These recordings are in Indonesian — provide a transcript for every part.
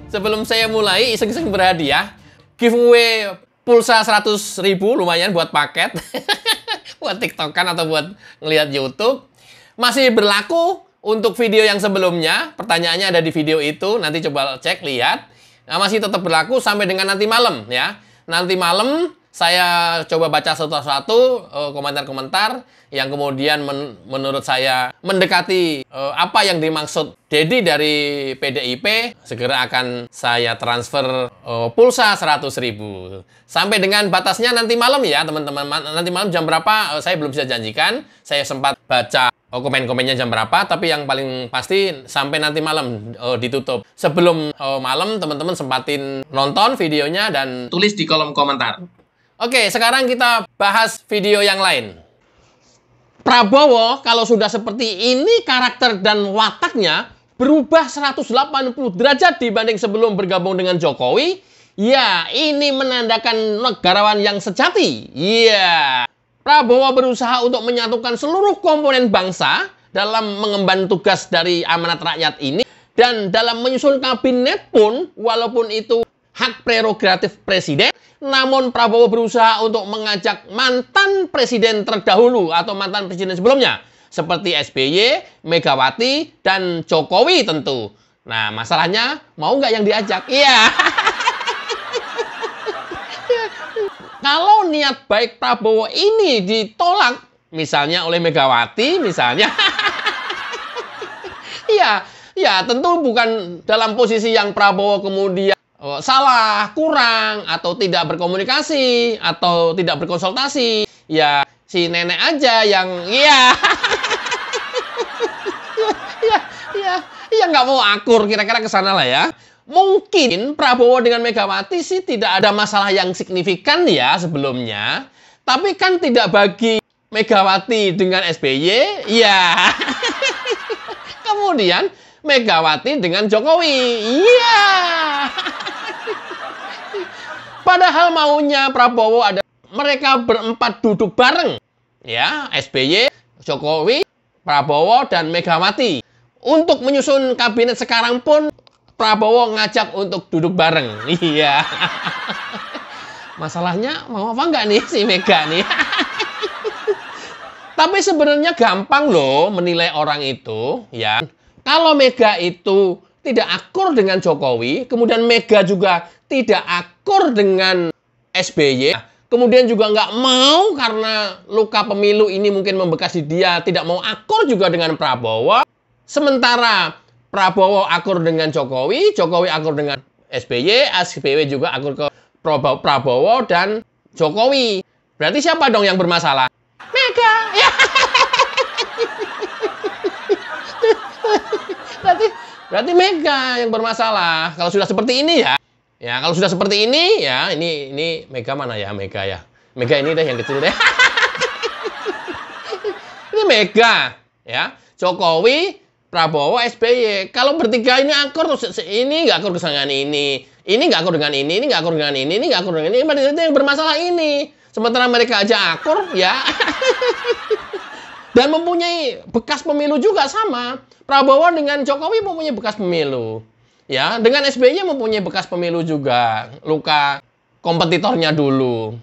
Sebelum saya mulai iseng-iseng berhadiah, giveaway pulsa 100.000 lumayan buat paket. Buat TikTokan atau buat ngeliat YouTube. Masih berlaku untuk video yang sebelumnya. Pertanyaannya ada di video itu, nanti coba cek, lihat. Nah, masih tetap berlaku sampai dengan nanti malam ya. Nanti malam saya coba baca satu-satu komentar-komentar yang kemudian menurut saya mendekati apa yang dimaksud Dedi dari PDIP. Segera akan saya transfer pulsa 100.000. Sampai dengan batasnya nanti malam ya teman-teman. Nanti malam jam berapa saya belum bisa janjikan. Saya sempat baca komen-komennya jam berapa, tapi yang paling pasti sampai nanti malam ditutup. Sebelum malam teman-teman sempatin nonton videonya dan tulis di kolom komentar. Oke, sekarang kita bahas video yang lain. Prabowo kalau sudah seperti ini karakter dan wataknya berubah 180 derajat dibanding sebelum bergabung dengan Jokowi. Ya, ini menandakan negarawan yang sejati. Ya, Prabowo berusaha untuk menyatukan seluruh komponen bangsa dalam mengemban tugas dari amanat rakyat ini. Dan dalam menyusun kabinet pun, walaupun itu hak prerogatif presiden, namun Prabowo berusaha untuk mengajak mantan presiden terdahulu atau mantan presiden sebelumnya. Seperti SBY, Megawati, dan Jokowi tentu. Nah, masalahnya mau nggak yang diajak? Iya. Kalau niat baik Prabowo ini ditolak, misalnya oleh Megawati, misalnya. Ya, tentu bukan dalam posisi yang Prabowo kemudian salah, kurang, atau tidak berkomunikasi, atau tidak berkonsultasi. Ya, si nenek aja yang, ya nggak mau akur, kira-kira kesana lah ya. Mungkin Prabowo dengan Megawati sih tidak ada masalah yang signifikan ya sebelumnya. Tapi kan tidak bagi Megawati dengan SBY, ya. Kemudian Megawati dengan Jokowi, iya. Padahal maunya Prabowo ada mereka berempat duduk bareng. Ya, SBY, Jokowi, Prabowo, dan Megawati. Untuk menyusun kabinet sekarang pun Prabowo ngajak untuk duduk bareng. Iya. Masalahnya mau apa enggak nih si Mega nih? Tapi sebenarnya gampang loh menilai orang itu, ya. Kalau Mega itu tidak akur dengan Jokowi, kemudian Mega juga tidak akur dengan SBY, kemudian juga nggak mau karena luka pemilu ini mungkin membekas di dia, tidak mau akur juga dengan Prabowo. Sementara Prabowo akur dengan Jokowi, Jokowi akur dengan SBY, SBY juga akur ke Prabowo dan Jokowi. Berarti siapa dong yang bermasalah? Mega. Ya. Berarti Mega yang bermasalah. Kalau sudah seperti ini ya. Ya, kalau sudah seperti ini ya, ini Mega mana ya? Mega ya. Mega ini deh yang kecil deh. Ini Mega, ya. Jokowi, Prabowo, SBY. Kalau bertiga ini akur, ini nggak akur dengan ini nggak akur dengan ini nggak akur dengan ini nggak akur dengan ini. Berarti yang bermasalah ini. Sementara mereka aja akur, ya. Dan mempunyai bekas pemilu juga sama. Prabowo dengan Jokowi mempunyai bekas pemilu. Ya, dengan SBY mempunyai bekas pemilu juga. Luka kompetitornya dulu.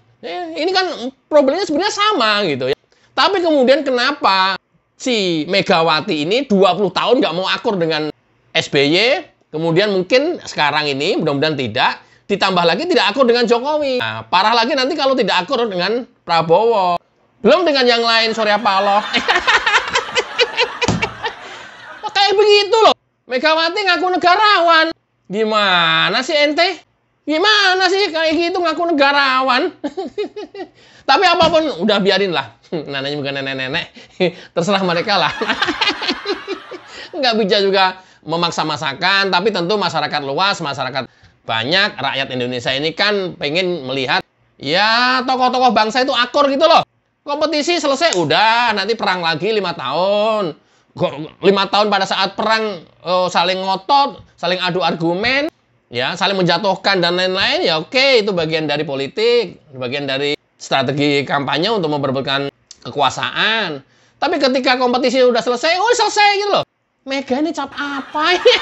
Ini kan problemnya sebenarnya sama gitu ya. Tapi kemudian kenapa si Megawati ini 20 tahun nggak mau akur dengan SBY, kemudian mungkin sekarang ini, mudah-mudahan tidak, ditambah lagi tidak akur dengan Jokowi. Nah, parah lagi nanti kalau tidak akur dengan Prabowo. Belum dengan yang lain, Surya Paloh. Kayak begitu loh. Megawati ngaku negarawan. Gimana sih ente? Gimana sih kayak gitu ngaku negarawan? Tapi apapun, udah biarin lah. Namanya bukan nenek-nenek. Terserah mereka lah. Nggak bisa juga memaksa-masakan. Tapi tentu masyarakat luas, masyarakat banyak, rakyat Indonesia ini kan pengen melihat, ya tokoh-tokoh bangsa itu akur gitu loh. Kompetisi selesai, udah nanti perang lagi 5 tahun. 5 tahun pada saat perang saling ngotot, saling adu argumen, ya saling menjatuhkan dan lain-lain, ya oke, itu bagian dari politik, bagian dari strategi kampanye untuk memperebutkan kekuasaan. Tapi ketika kompetisi udah selesai, selesai gitu loh. Mega ini cap apa ini?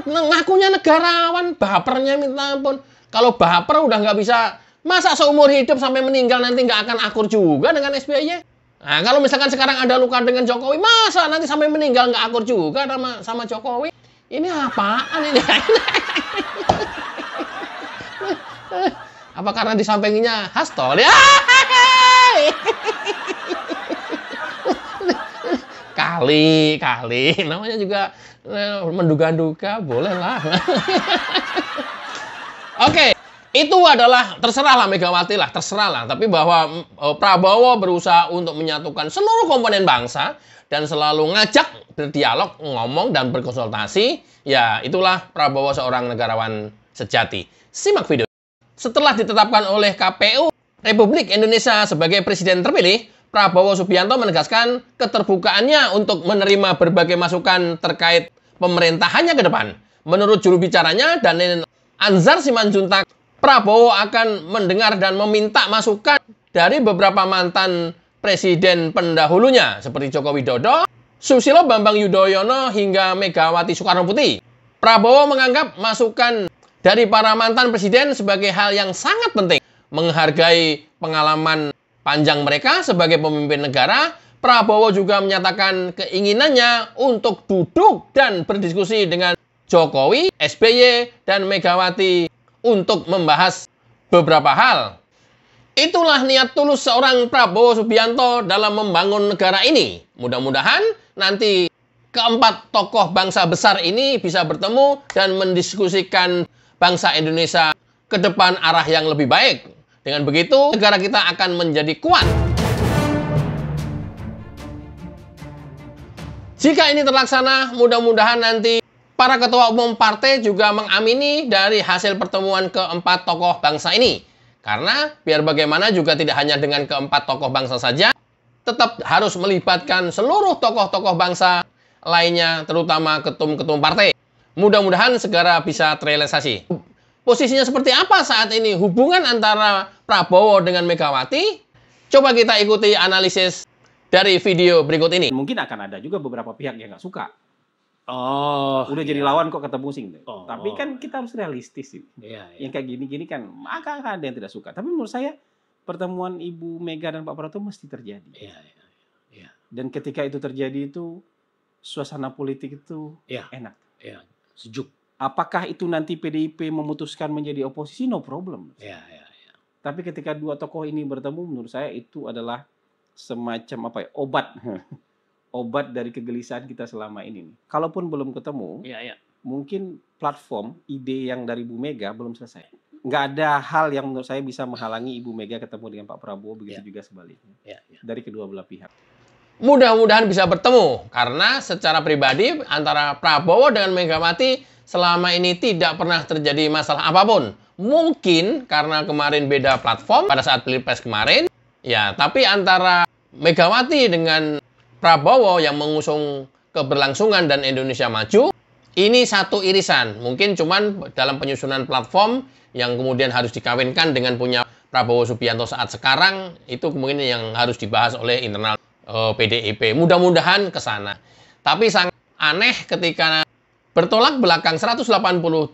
ngakunya negarawan, bapernya minta ampun. Kalau baper udah nggak bisa, masa seumur hidup sampai meninggal nanti nggak akan akur juga dengan SBY? Nah, kalau misalkan sekarang ada luka dengan Jokowi, masa nanti sampai meninggal nggak akur juga sama Jokowi? Ini apaan ini? Apa karena di sampingnya Hasto? Kali, namanya juga menduga-duga, boleh lah. Oke, itu adalah terserahlah Megawati lah, terserahlah. Tapi bahwa Prabowo berusaha untuk menyatukan seluruh komponen bangsa dan selalu ngajak berdialog, ngomong dan berkonsultasi, ya itulah Prabowo seorang negarawan sejati. Simak video. Setelah ditetapkan oleh KPU Republik Indonesia sebagai presiden terpilih, Prabowo Subianto menegaskan keterbukaannya untuk menerima berbagai masukan terkait pemerintahannya ke depan. Menurut juru bicaranya, Daniel Anzar Simanjuntak, Prabowo akan mendengar dan meminta masukan dari beberapa mantan presiden pendahulunya seperti Joko Widodo, Susilo Bambang Yudhoyono hingga Megawati Soekarnoputri. Prabowo menganggap masukan dari para mantan presiden sebagai hal yang sangat penting. Menghargai pengalaman panjang mereka sebagai pemimpin negara, Prabowo juga menyatakan keinginannya untuk duduk dan berdiskusi dengan Jokowi, SBY, dan Megawati untuk membahas beberapa hal. Itulah niat tulus seorang Prabowo Subianto dalam membangun negara ini. Mudah-mudahan nanti keempat tokoh bangsa besar ini bisa bertemu dan mendiskusikan bangsa Indonesia ke depan arah yang lebih baik. Dengan begitu, negara kita akan menjadi kuat. Jika ini terlaksana, mudah-mudahan nanti para ketua umum partai juga mengamini dari hasil pertemuan keempat tokoh bangsa ini. Karena biar bagaimana juga tidak hanya dengan keempat tokoh bangsa saja, tetap harus melibatkan seluruh tokoh-tokoh bangsa lainnya, terutama ketum-ketum partai. Mudah-mudahan segera bisa terrealisasi. Posisinya seperti apa saat ini hubungan antara Prabowo dengan Megawati? Coba kita ikuti analisis dari video berikut ini. Mungkin akan ada juga beberapa pihak yang nggak suka. Udah Jadi lawan kok ketemu sing. Tapi kan kita harus realistis sih. Iya. Yang kayak gini-gini kan akan ada yang tidak suka. Tapi menurut saya pertemuan Ibu Mega dan Pak Prabowo mesti terjadi. Iya. Dan ketika itu terjadi itu suasana politik itu enak. Iya. Sejuk. Apakah itu nanti PDIP memutuskan menjadi oposisi? No problem. Iya. Tapi ketika dua tokoh ini bertemu, menurut saya itu adalah semacam obat. Obat dari kegelisahan kita selama ini. Kalaupun belum ketemu, mungkin platform ide yang dari Bu Mega belum selesai. Nggak ada hal yang menurut saya bisa menghalangi Ibu Mega ketemu dengan Pak Prabowo, begitu juga sebaliknya. Dari kedua belah pihak. Mudah-mudahan bisa bertemu, karena secara pribadi antara Prabowo dengan Megawati selama ini tidak pernah terjadi masalah apapun. Mungkin karena kemarin beda platform pada saat Pilpres kemarin, ya, tapi antara Megawati dengan Prabowo yang mengusung keberlangsungan dan Indonesia maju, ini satu irisan. Mungkin cuman dalam penyusunan platform yang kemudian harus dikawinkan dengan punya Prabowo Subianto saat sekarang, itu kemungkinan yang harus dibahas oleh internal PDIP. Mudah-mudahan ke sana. Tapi sangat aneh ketika bertolak belakang 180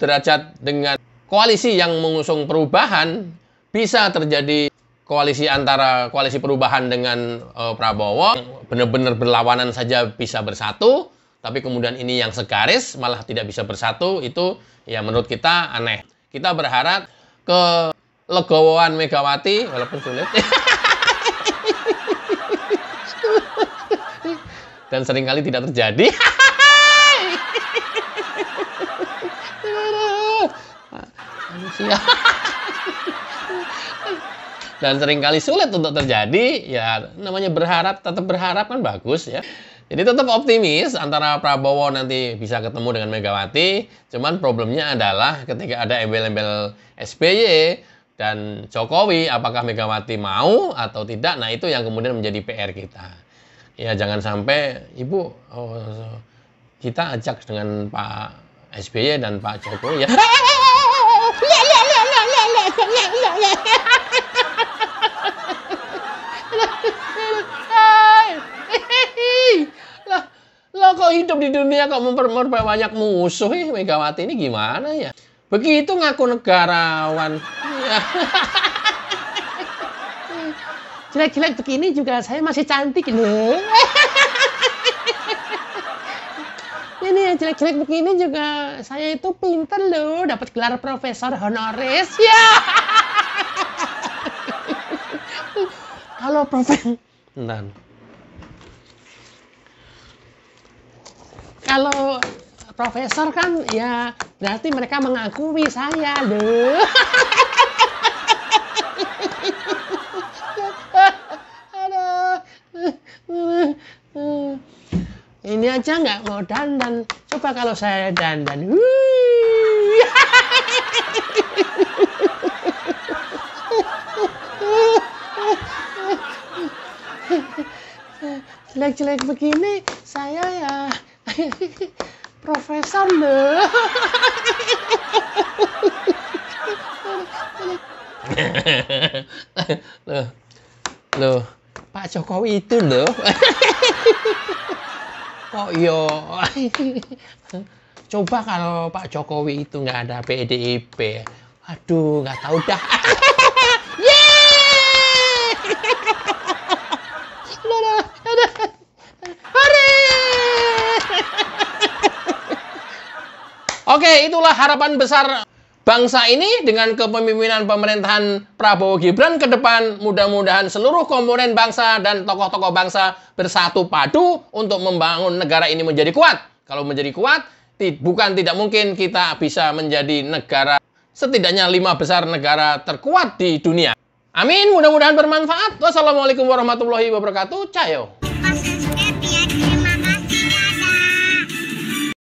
derajat dengan koalisi yang mengusung perubahan, bisa terjadi koalisi antara koalisi perubahan dengan Prabowo, benar-benar berlawanan saja bisa bersatu, tapi kemudian ini yang segaris malah tidak bisa bersatu, itu ya menurut kita aneh. Kita berharap ke legowoan Megawati, walaupun sulit, dan seringkali tidak terjadi. Dan seringkali sulit untuk terjadi, ya namanya berharap, tetap berharap kan bagus ya. Jadi tetap optimis antara Prabowo nanti bisa ketemu dengan Megawati. Cuman problemnya adalah ketika ada embel-embel SBY dan Jokowi, apakah Megawati mau atau tidak? Nah itu yang kemudian menjadi PR kita. Ya jangan sampai Ibu kita ajak dengan Pak SBY dan Pak Jokowi ya. Lo kok kalau hidup di dunia kok memperbanyak musuh, Megawati ini gimana ya? Begitu ngaku negarawan. Jelek-jelek begini juga saya masih cantik loh. Ini jelek-jelek begini juga saya itu pinter loh, dapat gelar profesor honoris ya. Kalau kalau profesor kan ya berarti mereka mengakui saya loh. Ini aja nggak mau dandan. Coba kalau saya dandan. Jelek-jelek begini, saya ya profesor loh. Loh, Pak Jokowi itu loh. Kok yo? Coba kalau Pak Jokowi itu nggak ada PDIP. Aduh, nggak tahu dah. Oke, itulah harapan besar bangsa ini dengan kepemimpinan pemerintahan Prabowo Gibran ke depan. Mudah-mudahan seluruh komponen bangsa dan tokoh-tokoh bangsa bersatu padu untuk membangun negara ini menjadi kuat. Kalau menjadi kuat, bukan tidak mungkin kita bisa menjadi negara, setidaknya 5 besar negara terkuat di dunia. Amin, mudah-mudahan bermanfaat. Wassalamualaikum warahmatullahi wabarakatuh. Cayo.